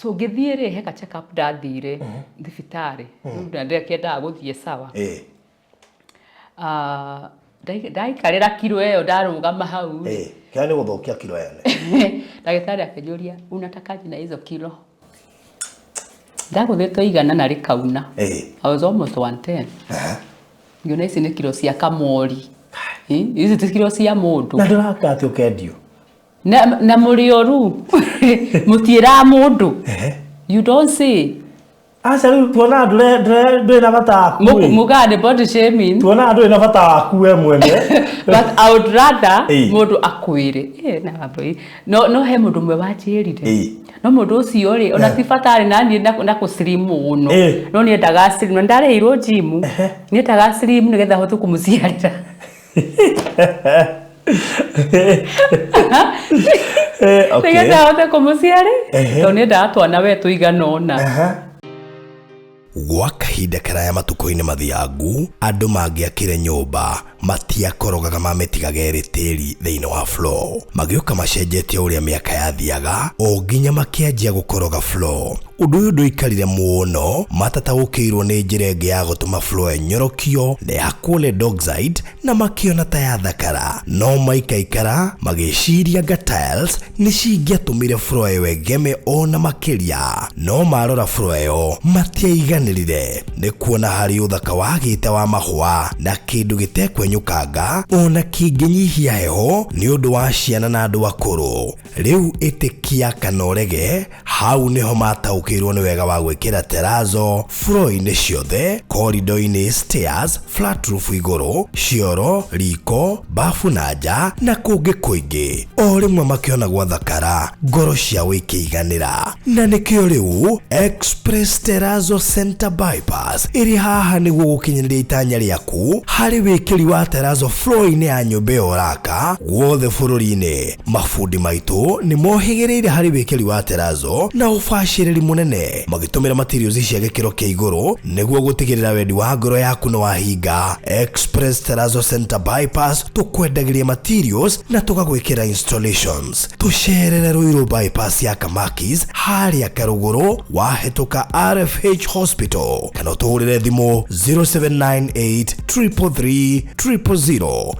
so ngithiire he ka check up ndathire thibitari ndu ndekenda guthie sawa ndaikarira kilo eyo ndarugama hau yani guthokia kilo yane ndagitari akĩnjũria unatakaje na hizo kilo ndagũthĩtwo igana na rĩkauna I was almost 110 ngiona ici nĩ kilo cia kamori ici ti kilo cia mũndũ na ndĩraka atĩ ũkendio na mũrĩoru mũtiĩra mũndũ you don't say acha rĩu tuona ndũrĩ na bata waku mugane body shaming tuona ndũrĩ na bata waku we mwene but I would rather mũndũ akwĩre na babai no he mũndũ mwe wanjĩrire no mũndũ ũcio rĩ ona ti bata arĩ nani na kũslim mũno no nĩ endaga slim no ndarĩirwo gym nĩ endaga slim nĩgetha hote kũmũciarĩra nĩgetha hote kũmũciarĩra to nĩ endaga twana we tũigana ũna gwa kahinda karaya matuko-inĩ mathiangu andũ mangĩakire nyũmba matiakorogaga mamĩtigaga ĩrĩ tĩri thĩinĩ wa floor magĩũka macenjetie ũrĩa mĩaka yathiaga o nginya makĩanjia gũkoroga floor ũndũ ũyũ ndũikarire mũno matataũkĩirwo nĩ njĩra ĩngĩ ya gũtũma floor enyorokio na ya kũle dockside na makĩona ta yathakara no maikaikara magĩciria anga tiles nĩ cingĩatũmire floor ĩyo ĩgeme ona makĩria no marora floor ĩyo matiaiganĩrire nĩ kuona harĩ ũthaka wagĩte wa mahũa na kĩndũ gĩtekwenyũkanga ona kĩngĩnyihia heho nĩ ũndũ wa ciana na andũ akũrũ rĩu ĩtĩkia kana ũrege hau nĩho mataũkĩirwo nĩ wega wa gwĩkĩra terrazzo floor-inĩ ciothe corridor-inĩ stairs flat roof igũrũ cioro riko bafu na nja na kũngĩ kũingĩ o rĩmwe makĩona gwathakara ngoro ciao ikĩiganĩra na nĩkĩo rĩu Express Terrazzo Center Bypass ĩrĩ haha nĩguo gũkinyĩrĩria itanya rĩaku harĩ wĩkĩri wa terrazzo floor-inĩ ya nyũmba ĩyo ũraka guothe bũrũri-inĩ mafundi maitũ nĩ mohĩgĩrĩire harĩ wĩkĩri wa terrazzo na ũbacĩrĩri mũnene magĩtũmĩra materials cia gĩkĩro kĩa igũrũ nĩguo gũtigĩrĩra wendi wa ngoro yaku nĩ wahinga Express Terrazzo Center Bypass tũkwendagĩria materials na tũgagwĩkĩra installations tũcerere Ruiru bypass ya Kamakis harĩa Karũgũrũ wahĩtũka RFH Hospital kana ũtũhũrĩre thimũ 0798 333 000